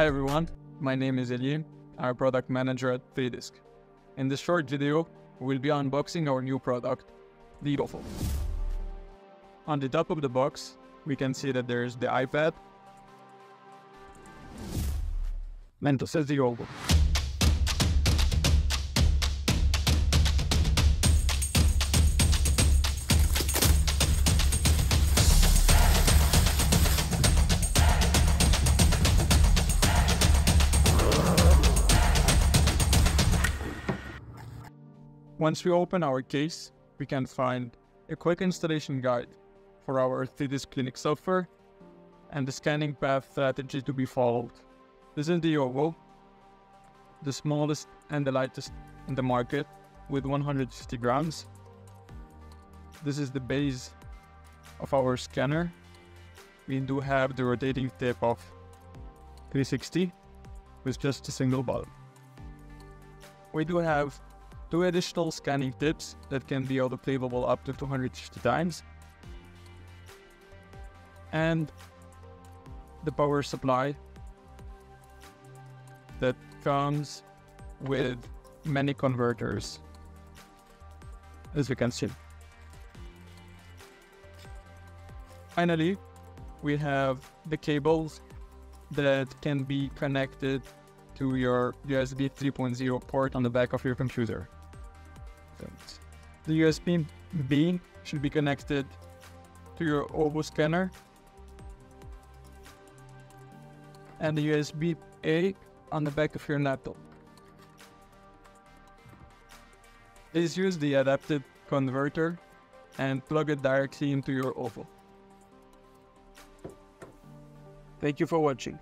Hi everyone, my name is Elie, I'm a product manager at Disk. In this short video, we'll be unboxing our new product, the OVO. On the top of the box, we can see that there's the iPad, and it says the OVO. Once we open our case, we can find a quick installation guide for our Disk Clinic software and the scanning path strategy to be followed. This is the OVO, the smallest and the lightest in the market with 150 grams. This is the base of our scanner. We do have the rotating tip of 360 with just a single bulb. We do have two additional scanning tips that can be autoclavable up to 250 times. And the power supply that comes with many converters, as you can see. Finally, we have the cables that can be connected to your USB 3.0 port on the back of your computer. The USB-B should be connected to your OVO scanner, and the USB-A on the back of your laptop. Please use the adapted converter and plug it directly into your OVO. Thank you for watching.